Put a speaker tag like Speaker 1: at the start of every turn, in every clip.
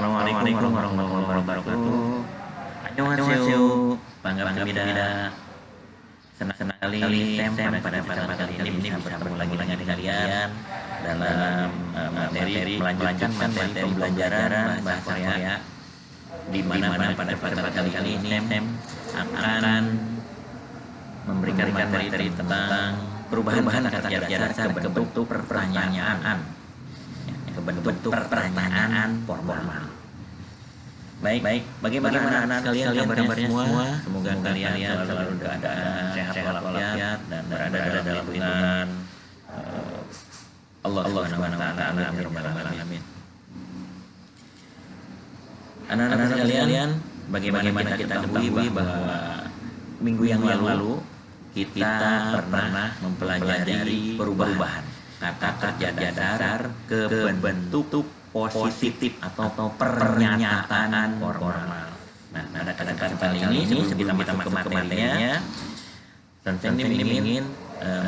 Speaker 1: Assalamualaikum warahmatullahi wabarakatuh. Annyeonghaseyo. Bangga. Senang sekali Sam pada kesempatan kali ini bisa bertemu lagi dengan kalian dalam materi melanjutkan materi pembelajaran bahasa Korea, di mana pada kesempatan kali ini Sam akan memberikan materi tentang perubahan kata dasar ke bentuk pertanyaan, formal. Baik. Bagaimana anak-anak sekalian kabarnya semua? Semoga kalian selalu keadaan sehat walafiat dan berada dalam lindungan Allah Subhanahu wa taala. Amin. Anak-anak sekalian, bagaimana kita ketahui bahwa minggu yang lalu kita pernah mempelajari perubahan kata kerja dasar ke bentuk positif atau pernyataan formal. Nah, pada kesempatan kali ini sebelum kita masuk ke materinya, Sen ingin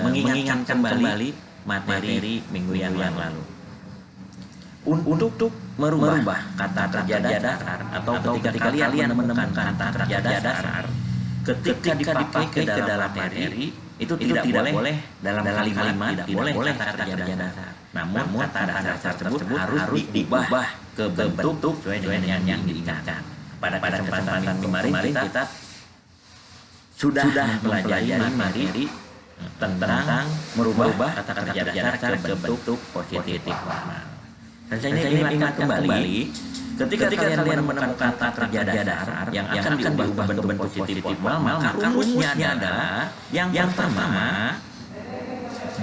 Speaker 1: mengingatkan kembali materi minggu yang lalu. Untuk merubah kata kerja dasar atau ketika kalian menemukan kata kerja dasar ketika dipakai ke dalam materi, itu tidak boleh dalam kalimat, tidak boleh kata kerja dasar. Namun kata dasar tersebut harus diubah ke bentuk sesuai dengan yang diinginkan. Pada kesempatan kemarin kita sudah mempelajari materi tentang merubah kata kerja dasar ke bentuk positif. Dan saya ingin ingatkan kembali, ketika kalian menemukan kata kerja dasar yang akan diubah ke bentuk positif maka rumusnya adalah yang pertama,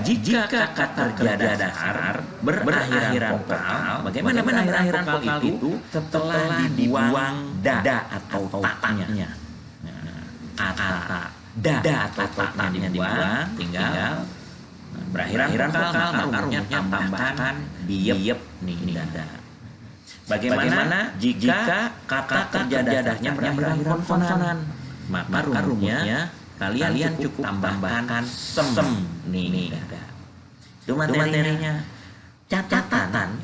Speaker 1: jika kata kerja dasar berakhiran vokal, bagaimana berakhiran vokal itu setelah dibuang da atau taknya. Kata da atau taknya dibuang, tinggal berakhiran vokal, maka rumusnya tambahkan diep nida. Bagaimana jika kata kerja dasarnya berakhiran konsonan, maka rumusnya kalian cukup tambahkan sem nida. Itu materinya. Catatan,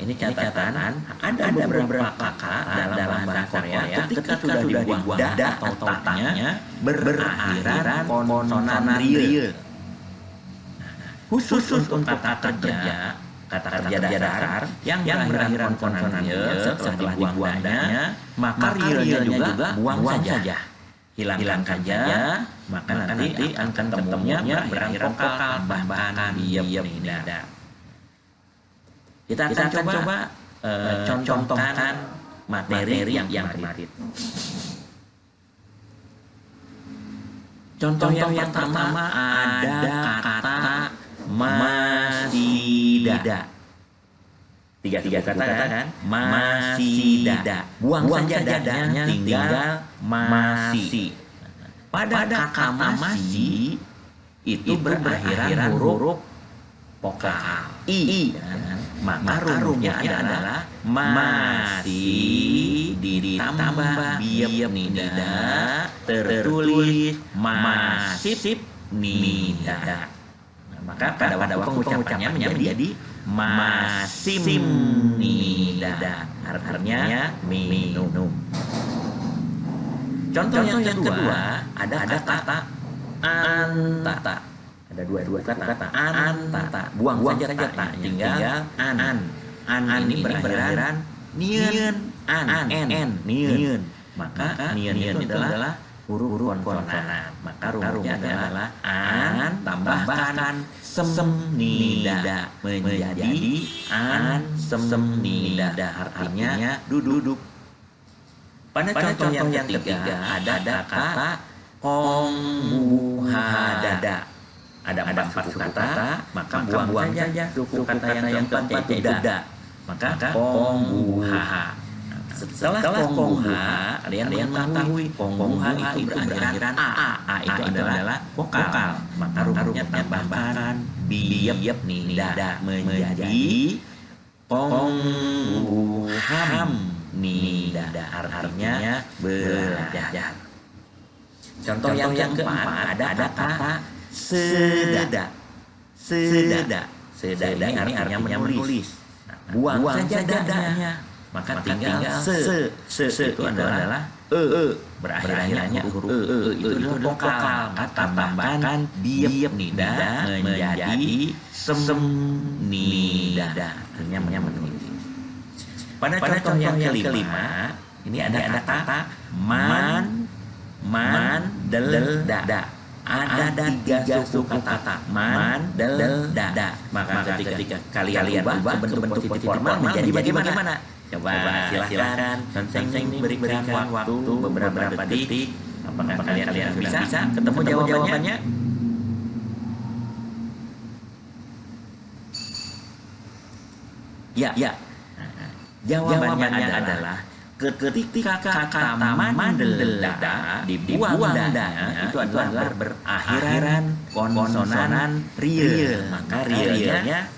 Speaker 1: ada beberapa kata dalam bahasa Korea ketika sudah dibuang da atau taknya berakhiran konsonan real. Khusus untuk kata kerja dasar yang berakhiran konsonan real, setelah dibuang da-nya, maka realnya juga buang saja. Hilangkan saja, maka nanti akan ketemunya berakhiran vokal, tambahkan diep nida. Kita akan coba contohkan materi yang kemarin. Contoh yang pertama ada kata masida. Tiga kata kan? Masida. Buang saja dadanya, tinggal masih. Pada kata masih itu berakhiran huruf vokal i. Maka rumusnya adalah masih ditambah diep nida, tertulis masif nida. Maka pada pengucapannya menjadi masim nida, artinya minum. Contoh yang kedua ada kata anta. Ada dua kata anta. Buang saja taknya, tinggal an. An ini berakhiran nien, nien. Maka nien itu adalah huruf konsonan. Maka rumusnya adalah an tambahkan sem nida menjadi an sem nida, artinya duduk. Pada contoh yang ketiga ada kata kongbuhadada. Ada 4 suku kata, maka buang saja suku kata yang keempat yaitu da. Maka kongbuha. Setelah kongbuha, kalian mengetahui kongbuha itu berakhiran a. A itu adalah vokal. Maka rumusnya tambahkan diep nida menjadi kongbuham nida, artinya belajar. Contoh yang keempat ada kata seda. Seda ini artinya menulis. Buang saja dadanya, maka tinggal se itu adalah berakhirnya huruf itu adalah vokal, maka tambahkan diep nida menjadi nida, artinya menulis. Pada contoh yang kelima ini ada kata man del da. Ada tiga suku kata man del da. Maka ketika kalian ubah ke bentuk formal menjadi bagaimana? Coba silakan Sensei berikan waktu beberapa detik. Apakah kalian bisa ketemu jawabannya? Ya. Jawabannya adalah ketika kata mandelda dibuang dadanya itu adalah berakhiran konsonan real, maka realnya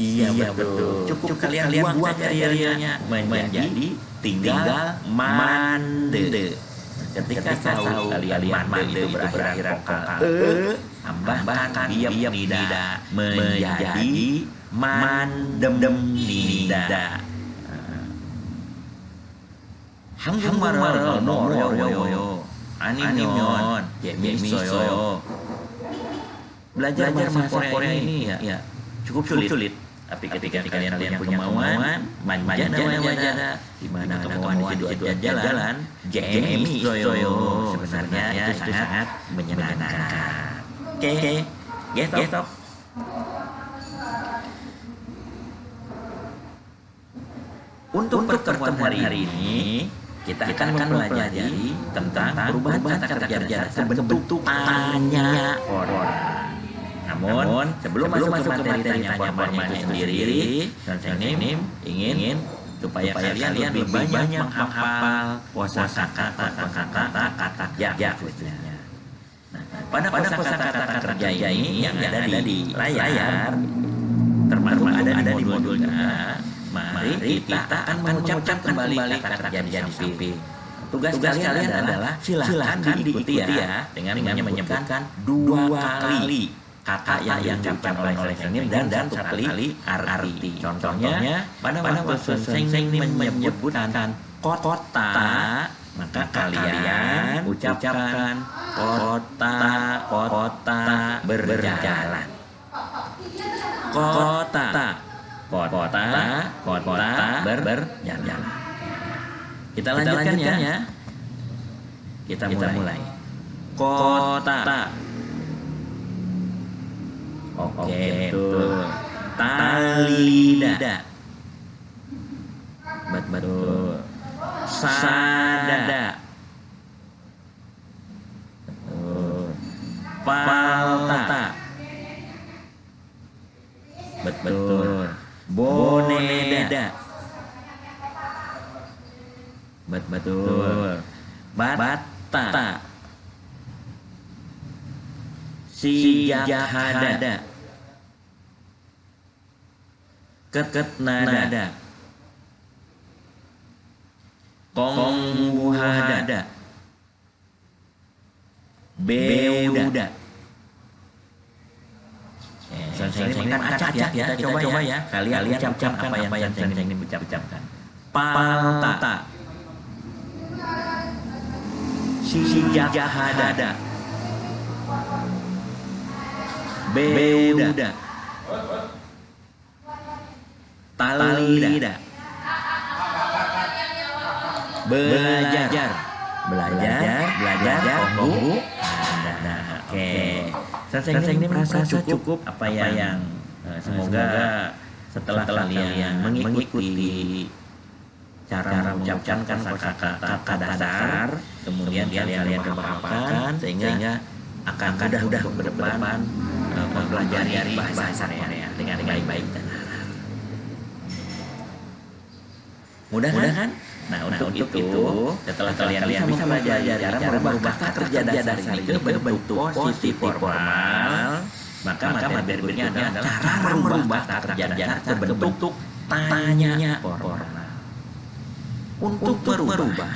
Speaker 1: iya betul. Cukup kalian buang saja realnya menjadi tinggal mande. Ketika tahu kalian mande itu berakhiran vokal tambahkan diam nida menjadi mandem nida. Hanggumara yo animyon misoyo. Belajar bahasa Korea ini ya cukup sulit. Tapi ketika kalian punya kemauan, manja di mana ketemuan di situ jalan, misoyo sebenarnya itu sangat menyenangkan. Oke, stop. Untuk pertemuan hari ini kita akan mempelajari tentang perubahan kata kerja dasar ke bentuk tanya orang. Namun sebelum masuk ke materi tanya formal itu sendiri, Sensei ingin supaya kalian lebih banyak menghafal kosakata kerja khususnya. Pada kosakata kerja ini yang ada di layar, termasuk ada di modulnya. Mari kita akan mengucapkan kembali kata kerja di sini. Tugas kalian adalah silakan diikuti ya dengan menyebutkan 2 kali kata yang diucapkan oleh Sensei dan 1 kali arti. Contohnya pada waktu Sensei menyebutkan kota, maka kalian ucapkan kota berjalan. Kota berjalan. Kita lanjutkan ya. Kita mulai. Kota. Oke, betul. Talida. Betul. Sada. Betul. Palta. Betul. Boneda. Betul. Bata. Sijahada. Ketnada. Kongbuhada. Beuda. Sensei kan acak ya, kita coba ya. Kalian ucapkan apa yang Sensei ini ucapkan. Palta. Sijahada. Beuda. Talida. Belajar. Kongbu. Oke. Sensei ini merasa cukup apa yang semoga setelah kalian mengikuti cara mengucapkan kata dasar, kemudian kalian hafalkan sehingga akan mudah ke depan mempelajari bahasa Korea dengan baik dan benar. Mudah kan? Nah, untuk itu setelah kalian bisa mempelajari cara merubah kata kerja dasar ini ke bentuk positif formal, maka materi berikutnya adalah cara merubah kata kerja dasar ke bentuk tanya formal. Untuk merubah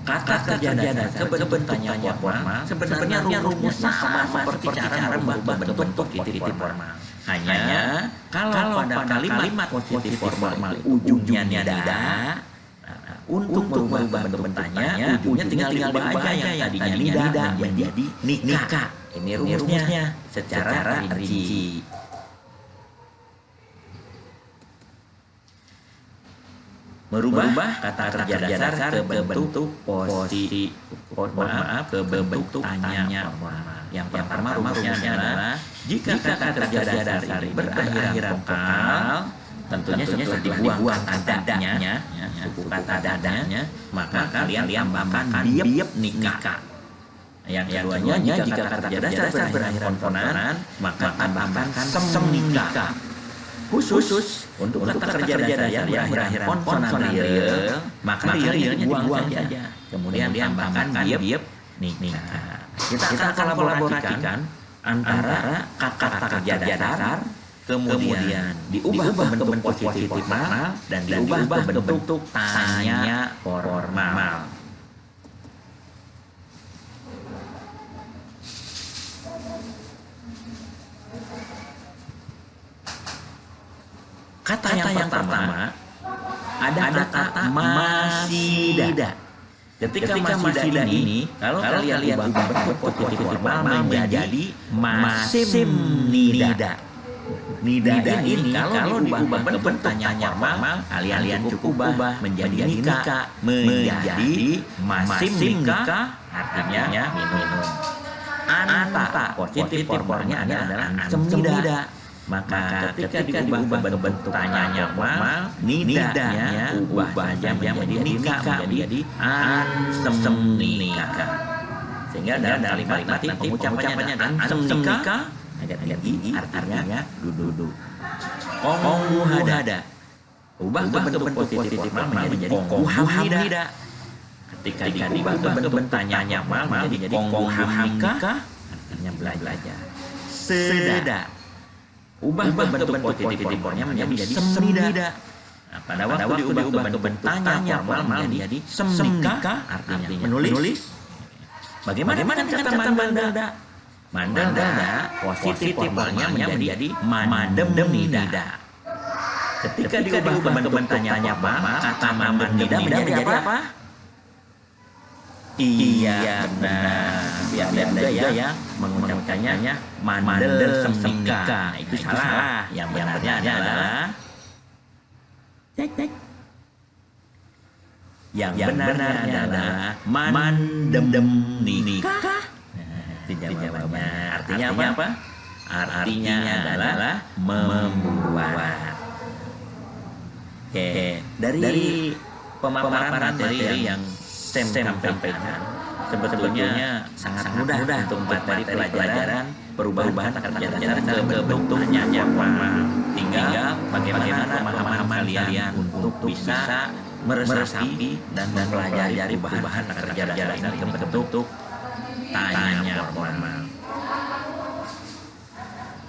Speaker 1: kata kerja dasar ke bentuk tanya formal sebenarnya rumusnya sama seperti cara merubah bentuk positif formal. Hanya kalau pada kalimat positif formal ujungnya nida, untuk merubah bentuk tanya, ujungnya tinggal diubah aja yang tadinya nida menjadi nika. Ini rumusnya secara rinci. Merubah kata kerja dasar ke bentuk positif, ke bentuk tanya formal. Yang pertama rumusnya adalah jika kata kerja dasar ini berakhiran vokal, tentunya setelah dibuang kata dadanya, suku kata dadanya, maka kalian tambahkan biep nika. Yang keduanya jika kata kerja dasar berakhiran konsonan, maka tambahkan sem nika. Khusus untuk kata kerja dasar yang berakhiran konsonan real, maka realnya dibuang saja. Kemudian tambahkan biep nika. Kita akan kolaborasikan antara kata kerja dasar, kemudian diubah ke bentuk positif formal, dan diubah ke bentuk tanya formal. Kata yang pertama ada kata masida. Ketika masida ini, kalau kalian ubah bentuk positif formal menjadi masim nida. Nida ini kalau diubah ke bentuk tanya formal, kalian cukup ubah menjadi nika, menjadi masim nika, artinya minum. Anta positif formalnya adalah ansem nida. Maka ketika diubah ke bentuk tanya formal, nidanya ubah saja menjadi nika, menjadi ansem nika. Sehingga dalam kalimat nanti pengucapannya ansem nika, ada gigi artinya duduk. Konggu hada. Ubah ke bentuk positif formal menjadi konggu hamida. Ketika diubah ke bentuk tanya formal menjadi konggu hamika, artinya belajar. Seda. Ubah bentuk positif formalnya menjadi semnida. Nah, pada waktu diubah ke bentuk tanya formal menjadi semnika, artinya menulis. Bagaimana kata mandalda? Mandalda positif formalnya menjadi mandem nida. Ketika diubah ke bentuk tanya formal, kata mandem nida menjadi apa? Iya benar. Biar juga ya mengucapkannya mandel semnika. Itu salah. Yang benarnya adalah cek. Yang benarnya adalah mandem nika. Itu jawabannya. Artinya apa? Artinya adalah membuat. Oke, dari pemaparan materi yang sampaikan sebetulnya sangat mudah untuk materi pelajaran perubahan kata kerja dasar ke bentuk tanya formal. Tinggal bagaimana pemahaman kalian untuk bisa meresapi dan mempelajari perubahan kata kerja dasar ini ke bentuk tanya formal.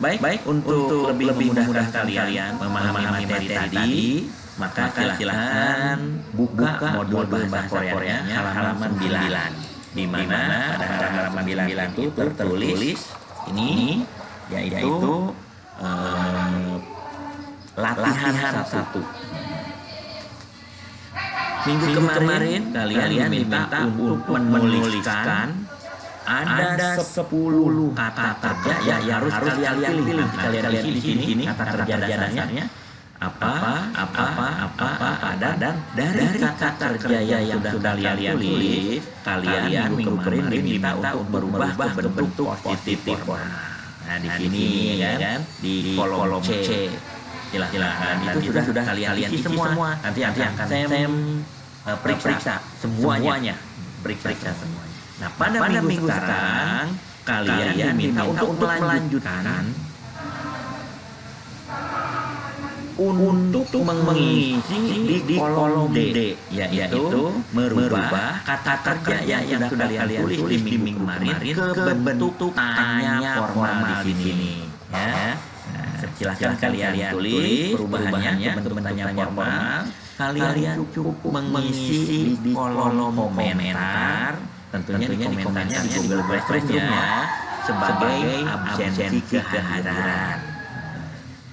Speaker 1: Baik untuk lebih memudahkan kalian memahami materi tadi, maka silahkan buka modul bahasa Koreanya halaman 9, di mana pada halaman 9 itu tertulis ini yaitu latihan 1. Minggu kemarin kalian diminta untuk menuliskan ada 10 kata kerja yang harus kalian pilih. Nanti kalian di sini kata kerja dasarnya apa, dan dari kata kerja yang sudah kalian tulis, kalian minggu kemarin diminta untuk berubah ke bentuk positif formal. Nah di sini ya kan, di kolom C. Silahkan itu sudah kalian isi semua. Nanti akan periksa semuanya. Periksa semuanya. Nah pada minggu sekarang kalian diminta untuk melanjutkan untuk mengisi di kolom D, yaitu merubah kata kerja yang sudah kalian tulis di minggu kemarin ke bentuk tanya formal di sini. Ya. Silahkan kalian tulis perubahannya ke bentuk tanya formal. Kalian cukup mengisi di kolom komentar, tentunya di komentarnya di Google Classroom-nya sebagai absensi kehadiran.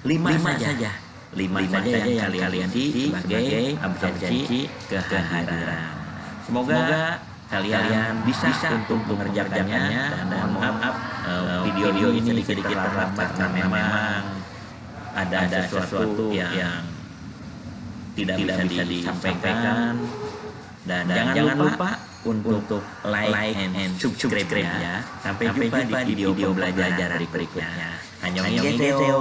Speaker 1: lima saja. Lima saja yang kalian isi sebagai absensi kehadiran. Semoga kalian bisa untuk mengerjakannya, dan mohon maaf video ini sedikit terlambat karena memang ada sesuatu yang tidak bisa disampaikan. Dan jangan lupa untuk like and subscribe ya. Sampai jumpa di video pembelajaran berikutnya. Annyeonghaseyo.